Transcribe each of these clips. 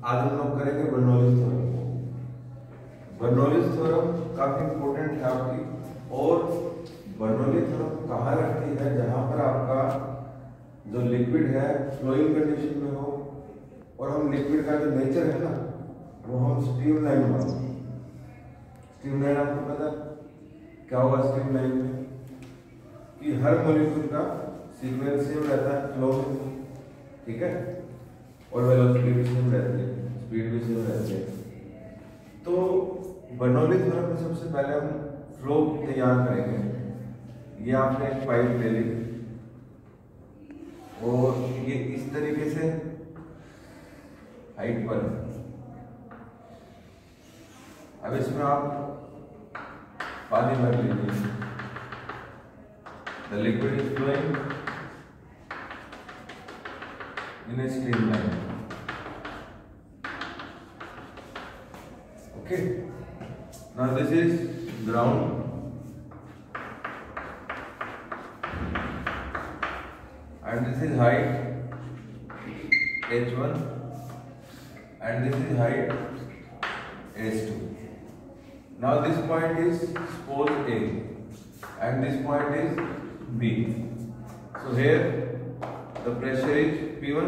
आज हम लोग करेंगे बर्नौलीज थ्योरम। बर्नौलीज थ्योरम काफी इंपॉर्टेंट है आपकी। और बर्नौली थ्योरम कहाँ रखती है? जहां पर आपका जो लिक्विड है फ्लोइंग कंडीशन में हो और हम लिक्विड का जो नेचर है ना वो हम स्ट्रीमलाइन मानते हैं। स्ट्रीमलाइन आपको पता क्या होगा? स्ट्रीमलाइन में कि हर मॉलिक्यूल का सीक्वेंस सेम रहता है फ्लो में, ठीक है, और वेलोसिटी भी सेम रहती है, स्पीड भी सेम रहती है। तो बर्नौली थ्योरम में सबसे पहले हम फ्लो तैयार करेंगे। ये आपने एक पाइप ले ली और ये इस तरीके से हाइट पर। अब इसमें आप पानी भर लीजिए। The liquid is flowing in a streamline. Okay. Now this is ground and this is height h1 and this is height h2. Now this point is suppose A and this point is B. So here the pressure is P1,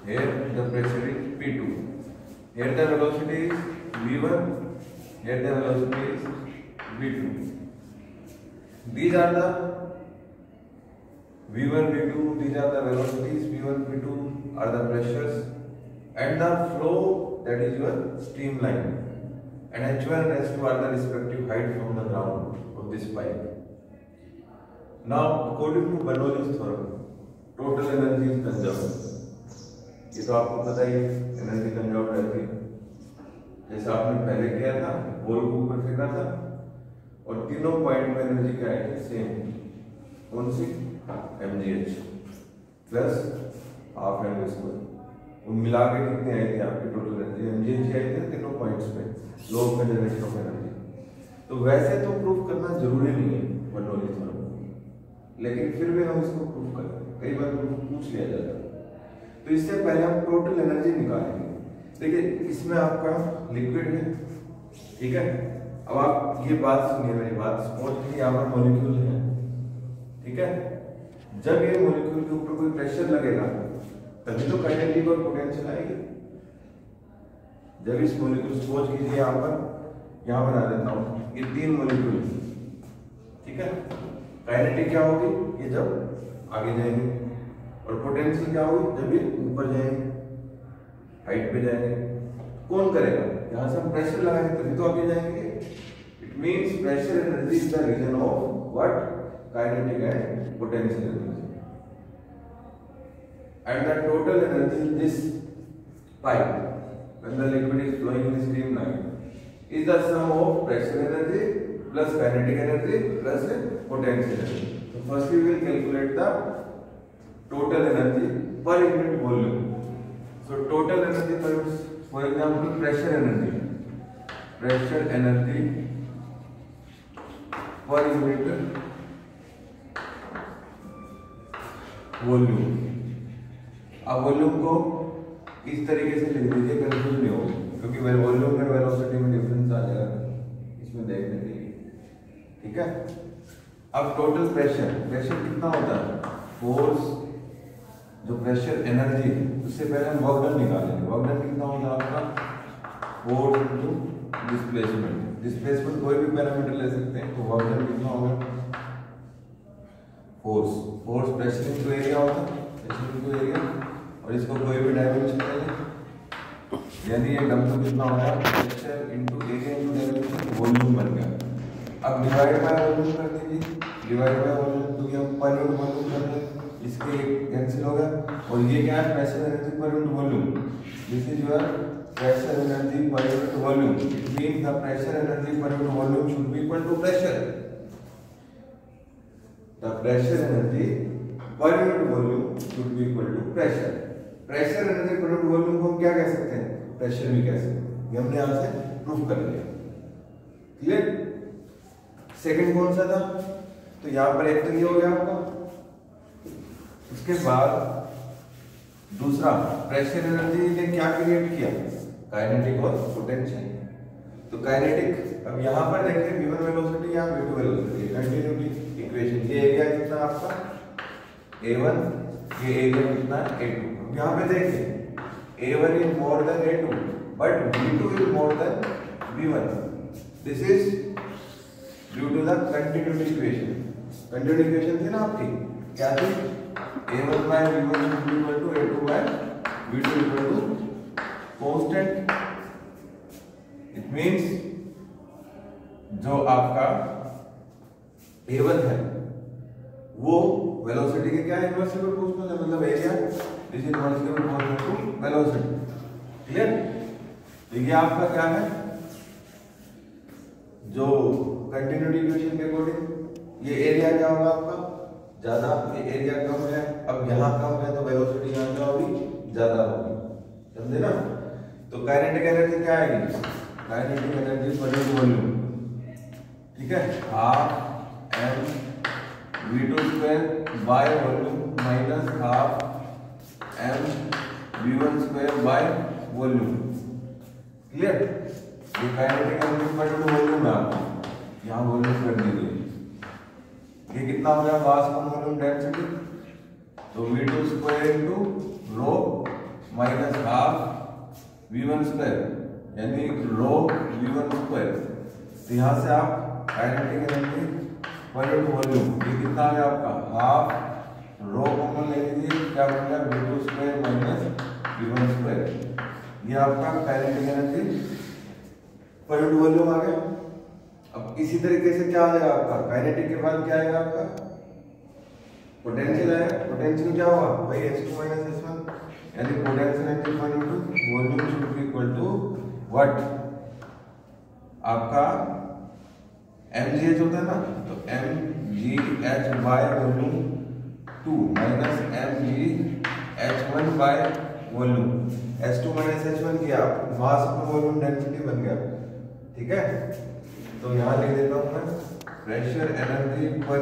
here the pressure is P2, here the velocity is V1, here the velocity is V2. These are the V1, V2, these are the velocities, V1, V2 are the pressures and the flow, that is your streamline, and H1 and H2 are the respective height from the ground of this pipe. Now according to Bernoulli's theorem, total energy is conserve. ये तो आपको पता ही energy conserve रहती है। जैसे आपने पहले किया था, बॉल को ऊपर फेंका था और तीनों पॉइंट में एनर्जी क्या आई थी? सेम। कौन सी? mgh plus half M square. वो मिला के कितनी आई थी आपकी टोटल एनर्जी? mgh आई थी तीनों पॉइंट्स पे, law of conservation of energy. तो वैसे तो प्रूफ करना जरूरी नहीं है बर्नौली थ्योरम, लेकिन फिर भी हम इसको प्रूफ करते हैं। कई बार पूछ लिया जाता है। तो इससे पहले हम टोटल एनर्जी निकालेंगे। देखिए इसमें आपका लिक्विड है, ठीक है। अब आप ये बात सुनिए, मेरी बात। सपोज कि यहाँ पर मॉलिक्यूल है, ठीक है। जब ये मॉलिक्यूल के ऊपर कोई प्रेशर लगेगा तभी तो काइनेटिक और पोटेंशियल आएगी। जब इस मॉलिक्यूल, सपोज कीजिए यहाँ बना देता हूँ, ये तीन मॉलिक्यूल, ठीक है। काइनेटिक क्या होगी? ये जब आगे जाएंगे, और पोटेंशियल क्या होगी? जब ये ऊपर जाएंगे, हाइट पे जाएंगे। कौन करेगा? यहां से हम प्रेशर लगाएंगे तभी तो आगे जाएंगे। It means pressure energy is the reason of what? Kinetic and potential energy. And the total energy in this pipe when the liquid is flowing in streamline is the sum of pressure energy plus kinetic energy plus potential energy. So first we will calculate the total energy per unit volume. So total energy per, for example, pressure energy per unit volume. अब volume को इस तरीके से लिख दीजिए, confuse नहीं होगी, क्योंकि वॉल्यूम में वेलोसिटी में डिफरेंस आ जाएगा इसमें देखने के लिए, ठीक है। अब टोटल प्रेशर कितना होता है? फोर्स, जो प्रेशर एनर्जी है उससे पहले हम वर्क डन निकालेंगे। वर्क डन कितना होता है आपका? Force into displacement. डिस्प्लेसमेंट कोई भी पैरामीटर ले सकते हैं, तो वर्क डन कितना होगा? फोर्स प्रेशर इनटू एरिया होता है, प्रेशर इनटू एरिया, और इसको कोई भी डायमेंशन ले लें, यानी ये W कितना होगा? Pressure into area into dimension, volume बन गया। अब डिवाइड बाय वॉल्यूम कर दीजिए, डिवाइड बाय वॉल्यूम, तो ये हम पर यूनिट वॉल्यूम कर दें, इसके कैंसिल होगा। और ये क्या है? Pressure energy per unit volume. This is your pressure energy per unit volume. It means the pressure energy per unit volume should be equal to pressure. The pressure energy per unit volume should be equal to pressure. Pressure energy per unit volume को हम क्या कह सकते हैं? Pressure भी कह सकते हैं। ये हमने यहां से प्रूफ कर लिया। क्लियर? सेकंड कौन सा था? तो यहां पर एक तो ये हो गया आपका। उसके बाद दूसरा, प्रेशर एनर्जी ने क्या क्रिएट किया, काइनेटिक और पोटेंशियल। तो काइनेटिक, अब यहाँ पर देखिए v1 वेलोसिटी या v2 वेलोसिटी, कंटिन्यूटी इक्वेशन, ये एरिया कितना आपका a1, ये एरिया कितना a2। अब यहाँ पे देखिए a1 is more than a2 but v2 is more than v1। This is due to the continuity equation. Continuity equation थी ना आपकी, क्या थी, a1 by v1 is equal to a2 by v2 equal to constant। It means जो आपका a1 है वो velocity के क्या इनवर्सली प्रोपोर्शनल है, मतलब area is inversely proportional to velocity. Clear. तो ये आपका क्या है, जो कंटिन्यूटी इक्वेशन के अकॉर्डिंग ये एरिया क्या होगा आपका ज्यादा, ये एरिया कम है, अब यहाँ कम है तो वेलोसिटी यहाँ क्या होगी, ज्यादा होगी, समझे ना। तो काइनेटिक एनर्जी क्या आएगी, kinetic energy per unit volume, ठीक है, half m v2 square by volume minus half m v1 square by volume. Clear. ये kinetic energy per unit volume है आपका, यहाँ वॉल्यूम कर दीजिए, ये कितना हो गया, मास पर वॉल्यूम डेंसिटी, तो v2 square into rho minus half v1 square यानी रो v1 स्क्वायर। तो यहाँ से आप kinetic energy per unit volume, ये कितना आ गया आपका, हाफ रो कॉमन ले लीजिए, क्या बन गया v2 square minus v1 square. ये आपका kinetic energy per unit volume आ गया। अब इसी तरीके से क्या आ जाएगा आपका, काइनेटिक के बाद क्या आएगा आपका, पोटेंशियल आएगा। पोटेंशियल क्या होगा भाई, h2 माइनस h1, यानी potential energy per unit volume should be equal to what, आपका mgh होता है ना, तो mgh by volume 2 minus mgh1 by volume, h2 minus h1 किया, मास पर वॉल्यूम डेंसिटी बन गया, ठीक है। तो यहाँ लिख देता हूँ मैं, pressure energy per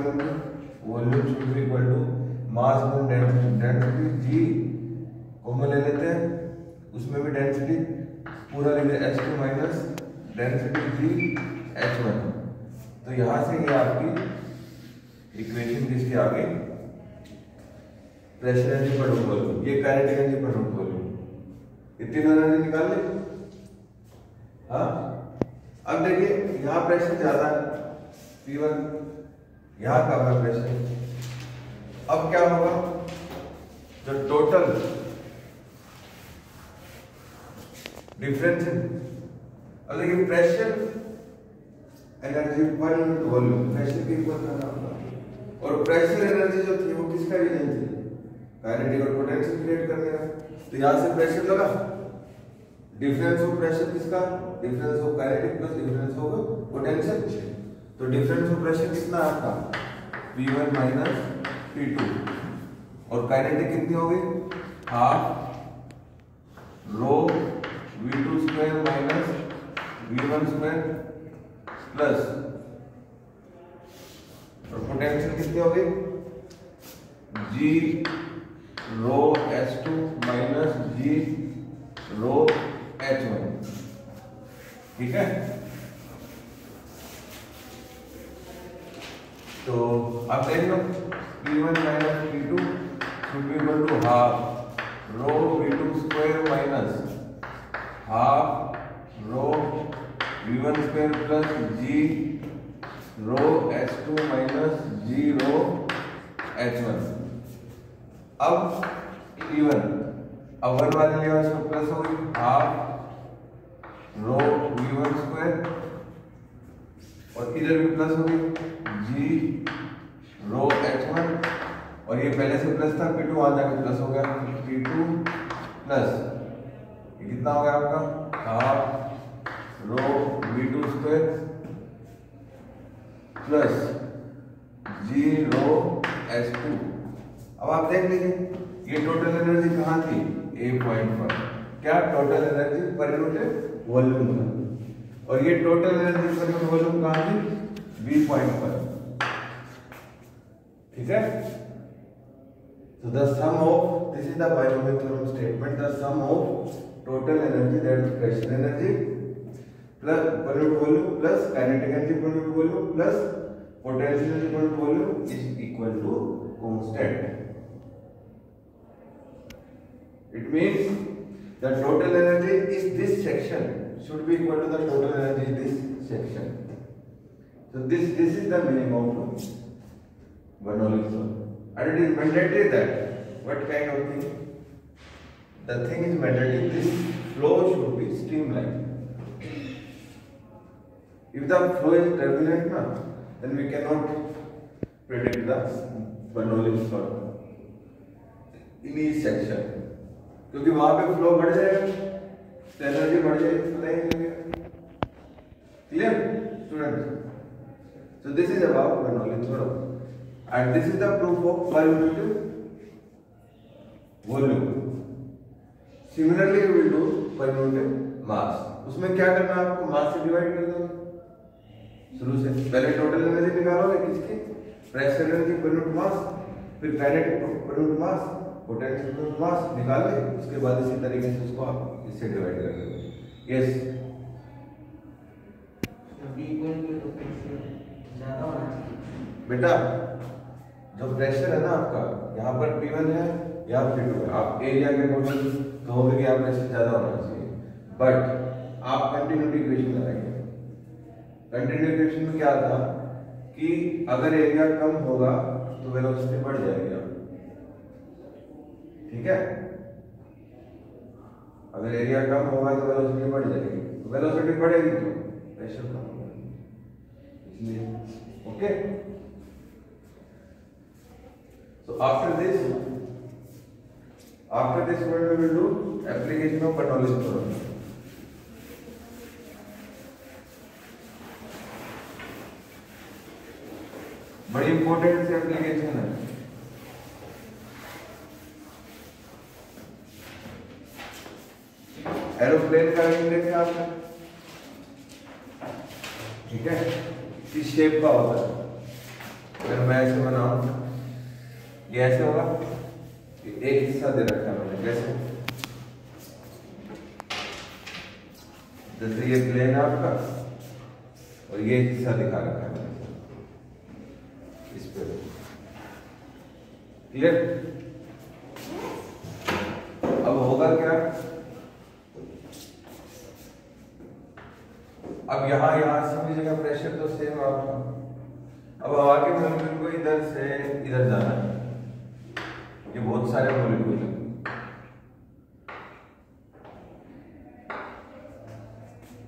volume should be equal to mass per density g common ले लेते हैं, उसमें भी डेंसिटी पूरा ले लेते, h2 minus density g h1। तो यहाँ से ये आपकी इक्वेशन किसकी आ गई, pressure energy per unit volume, ये kinetic energy per unit volume, इतनी एनर्जी निकाल ले। हाँ, अब देखिए यहाँ प्रेशर ज्यादा है P1, यहाँ कम है प्रेशर। अब क्या होगा, जो टोटल डिफरेंस है, अब देखिए pressure energy per unit volume, pressure की इक्वल करना होगा, और प्रेशर एनर्जी जो थी वो किसका रीजन थी, काइनेटिक और पोटेंशियल क्रिएट करने का। तो यहाँ से प्रेशर लगा, डिफरेंस ऑफ प्रेशर किसका, difference of kinetic plus difference of potential. तो डिफरेंस ऑफ प्रेशर कितना है आपका, P1 माइनस P2, और काइनेटिक कितनी हो गई, half rho v2 square minus v1 square plus, और पोटेंशियल कितनी हो गई, g rho h2 minus g rho h1, ठीक है। तो आप देख लो P1 minus P2 should be equal to half rho v2 square minus half rho v1 square plus g rho h2 minus g rho h1। अब P1, अब 1 वाले level से प्लस हो गई, हाफ रो v1 स्क्वायर, और इधर भी plus हो गई g रो h1, और ये पहले से प्लस था P2 आ जाकर प्लस हो गया, P2 प्लस ये कितना हो गया आपका, half rho v2 square plus g rho h2। अब आप देख लीजिए ये टोटल एनर्जी कहाँ थी, ए पॉइंट पर, क्या total energy per unit volume पर, और ये total energy per unit volume कहाँ थी, बी पॉइंट पर, ठीक है। So the sum of, this is the binomial theorem statement, the sum of total energy, that is pressure energy plus per unit volume plus kinetic energy per unit volume plus potential energy per unit volume is equal to constant. It means the total energy is this section should be equal to the total energy in this section. So this is the meaning of Bernoulli's law. And it is mandatory that, what kind of thing? The thing is mandatory, this flow should be streamlined. If the flow is turbulent, then we cannot predict the Bernoulli's law in each section. क्योंकि वहां पे flow बढ़ जाएगा तो energy बढ़ जाएगी, पता ही नहीं लगेगा. Clear, students? So this is about Bernoulli theorem, and this is the proof of per unit volume. Similarly, we will do per unit mass. उसमें क्या करना है आपको? मास से डिवाइड कर देना शुरू से. पहले टोटल एनर्जी निकालोगे किसकी? Pressure energy per unit mass, फिर kinetic per unit mass, potential per unit mass निकाल ले. उसके बाद इसी तरीके से उसको आप इससे डिवाइड कर देंगे. यस, बेटा जो प्रेशर है ना आपका, यहाँ पर P1 है या P2 है, आप एरिया के अकॉर्डिंग कहोगे कि आप प्रेशर ज्यादा होना चाहिए, बट आप कंटिन्यूटी इक्वेशन लगाएंगे. कंटिन्यूटी इक्वेशन में क्या था कि अगर एरिया कम होगा तो वेलोसिटी बढ़ जाएगी. ठीक है, अगर एरिया कम होगा तो वेलोसिटी बढ़ जाएगी. वेलोसिटी बढ़ेगी तो प्रेशर कम होगा, इसलिए. Okay, so after this what we will do? Application of Bernoulli's theorem. बड़ी इंपॉर्टेंट से एप्लीकेशन है. एरोप्लेन का रंग देखें आपने, ठीक है, इस शेप का होता है. अगर मैं ऐसे बनाऊं, ये ऐसे होगा. एक हिस्सा दे रखा है मैंने, कैसे? जैसे ये प्लेन है आपका और ये हिस्सा दिखा रखा है मैंने इस पे. क्लियर? अब होगा क्या? अब यहाँ सभी जगह प्रेशर तो सेम आपका. अब हवा के मॉलिक्यूल को इधर से इधर जाना है. ये बहुत सारे मॉलिक्यूल हैं.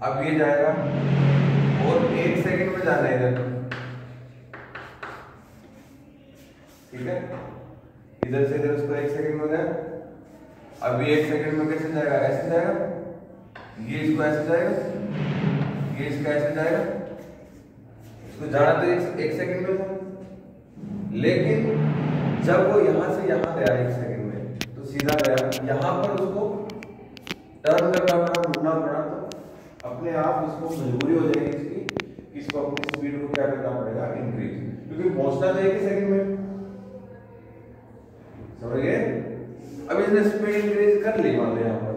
अब ये जाएगा और 1 सेकंड में जाना है इधर. ठीक है, इधर से इधर उसको 1 सेकंड में गया. अब ये 1 सेकंड में कैसे जाएगा? ऐसे जाएगा. ये इसको ऐसे जाएगा, ये इसका ऐसे जाएगा. इसको जाना तो 1 सेकंड में था, लेकिन जब वो यहां से यहां गया 1 सेकंड में तो सीधा गया. यहां पर उसको टर्न करना पड़ा, मुड़ना पड़ा, तो अपने आप उसको मजबूरी हो जाएगी इसकी कि इसको अपनी स्पीड को क्या करना पड़ेगा? इंक्रीज, क्योंकि पहुंचना तो 1 सेकंड में. समझ गए? अब इसने स्पीड इंक्रीज कर ली मान लो यहां पर,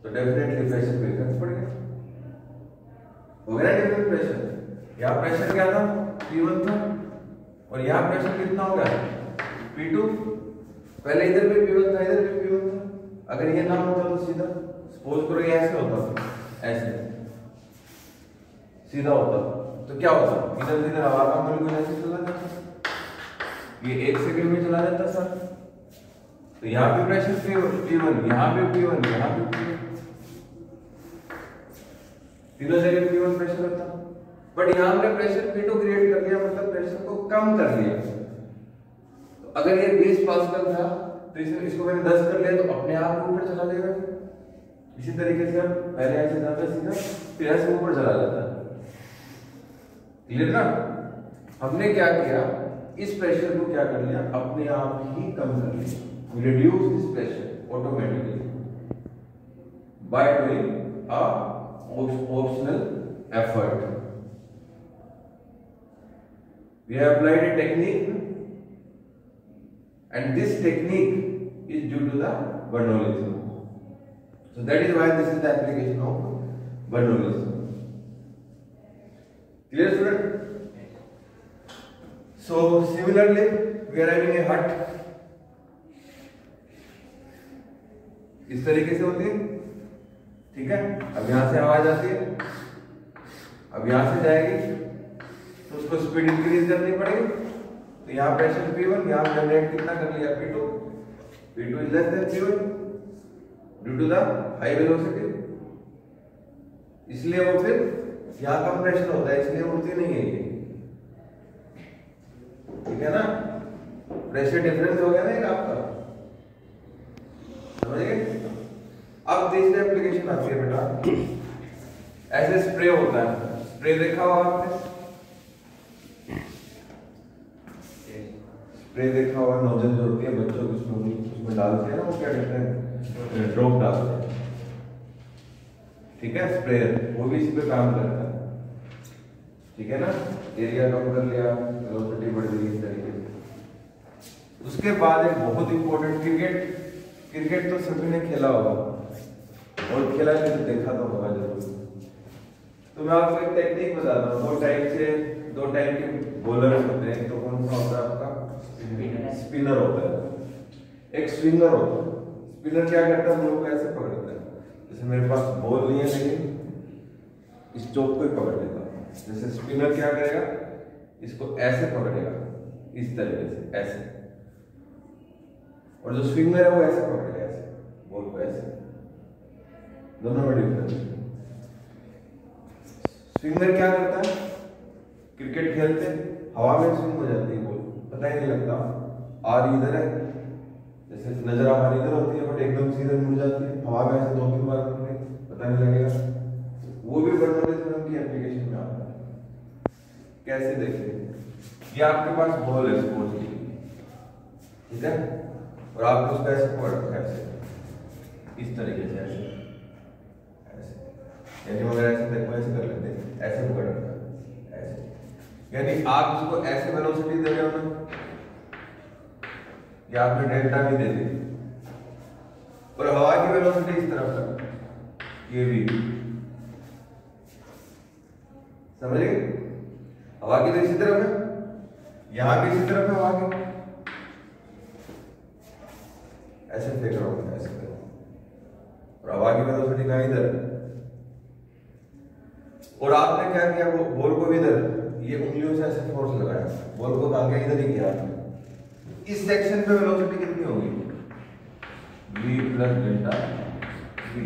तो डेफिनेटली प्रेशर पे इफेक्ट पड़ेगा. हो गया डिफरेंट प्रेशर. यहाँ प्रेशर क्या था? P1 था, और यहाँ प्रेशर कितना हो गया? P2. पहले इधर भी P1 था, इधर भी P1 था. अगर ये ना होता तो सीधा सपोज करो ये ऐसे होता, ऐसे सीधा होता तो क्या होता? इधर इधर हवा का मॉलिक्यूल ऐसे चला जाता, ये 1 सेकंड में चला जाता सर. तो यहाँ पे प्रेशर P1, यहाँ पे P1, यहाँ पे P1, तीनों जगह P1 प्रेशर होता. बट यहाँ हमने प्रेशर P2 क्रिएट कर लिया, मतलब प्रेशर को कम कर लिया. तो अगर ये 20 पास्कल था तो इसको मैंने 10 कर लिया, तो अपने आप ऊपर चला जाएगा. इसी तरीके से पहले ऐसे जाता सीधा, फिर ऐसे ऊपर चला जाता. क्लियर ना? हमने क्या किया? इस प्रेशर को क्या कर लिया? अपने आप ही कम कर लिया. We reduce this pressure automatically by doing a optional effort. We have applied a technique and this technique is due to the Bernoulli's law. So that is why this is the application of Bernoulli's law. Clear, student? So similarly, we are having a hut. इस तरीके से होती है, ठीक है। अब यहां से आवाज आती है, अब यहां से जाएगी तो उसको स्पीड इंक्रीज करनी पड़ेगी। तो यहाँ प्रेशर P1, यहाँ जनरेट कितना कर लिया P2, P2 is less than P1 due to the high velocity, इसलिए वो फिर यहाँ कम प्रेशर होता है, इसलिए उड़ती नहीं है ये, ठीक है ना। प्रेशर डिफरेंस हो गया ना एक आपका, समझ गए। अब तीसरी एप्लीकेशन आती है बेटा, ऐसे स्प्रे होता है, स्प्रे देखा होगा आपने, स्प्रे देखा होगा, नोजल जो होती है बच्चों को उसमें डालते हैं ना, वो क्या कहते हैं, ड्रॉप डालते हैं, ठीक है। स्प्रेयर वो भी इसी पे काम करता है, ठीक है ना। एरिया कम कर लिया, वेलोसिटी बढ़ गई इस तरीके से। उसके बाद एक बहुत इंपॉर्टेंट, क्रिकेट तो सभी ने खेला होगा और खेला नहीं तो देखा तो होगा जरूर। तो मैं आपको एक टेक्निक बताता हूँ। दो टाइप के बॉलर्स होते हैं। तो कौन सा होता है आपका, स्पिनर होता है, एक स्विंगर होता है। स्पिनर क्या करता है, लोग को ऐसे पकड़ता है, जैसे मेरे पास बॉल नहीं है लेकिन इस चौक को ही पकड़ लेता है। जैसे स्पिनर क्या करेगा, इसको ऐसे पकड़ेगा इस तरीके से, ऐसे, और जो स्विंगर है वो ऐसे पकड़ेगा, ऐसे बॉल को ऐसे, दोनों में डिफरेंस। स्विंगर क्या करता है, क्रिकेट खेलते हवा में स्विंग हो जाती है बॉल, पता ही नहीं लगता, आर इधर है, जैसे नजर आर इधर होती है बट एकदम सीधे मुड़ जाती है, हवा में ऐसे 2-3 बार करते पता नहीं लगेगा। वो भी बर्नौलीज थ्योरम की एप्लीकेशन में आता है। कैसे देखिए, ये आपके पास बॉल है स्पोर्ट्स की, ठीक है, और आपको उसको ऐसे पकड़ रखा है, ऐसे इस तरीके से, ऐसे यानी अगर ऐसे देखो, ऐसे कर लेते हैं, ऐसे पकड़ रखा है ऐसे, यानी आप उसको ऐसे वेलोसिटी दे रहे हो ना, या आपने डेल्टा भी दे दी, और हवा की वेलोसिटी इस तरफ तक, ये भी समझ गए। हवा की तो इसी तरफ है, यहां भी इसी तरफ है हवा की, ऐसे फेंक रहा हूं, ऐसे कर, और हवा की वेलोसिटी कहां, इधर। और आपने क्या किया, वो बॉल को इधर ये उंगलियों से ऐसे फोर्स लगाया, बॉल को कहां गया, इधर ही किया। इस सेक्शन पे वेलोसिटी कितनी होगी, v प्लस डेल्टा v।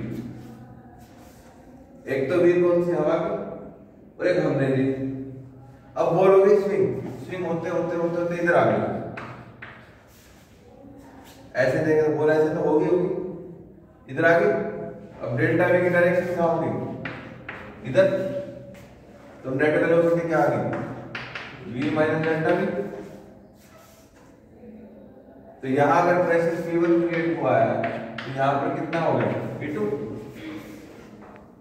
एक तो v कौन सी, हवा की, और एक हमने दी। अब बॉल हो गई स्विंग होते होते होते होते इधर आ गई, ऐसे देखें तो बॉल ऐसे तो होगी इधर आ गई। अब डेल्टा v की डायरेक्शन कहां होगी, इधर, तो नेट वेलोसिटी क्या आ गई, v माइनस डेल्टा v। तो यहां अगर प्रेशर P1 क्रिएट हुआ है तो यहां पर कितना हो गया, P2,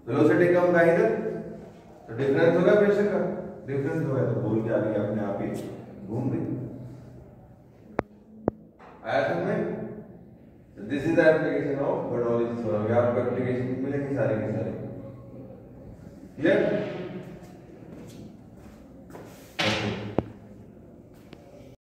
वेलोसिटी कम का इधर, तो डिफरेंस होगा प्रेशर का, डिफरेंस होगा तो बॉल क्या गई, अपने आप ही घूम गई। आया समझ में। This is the application of Bernoulli's theorem. आपको एप्लीकेशन मिलेगी सारी की सारी, क्लियर।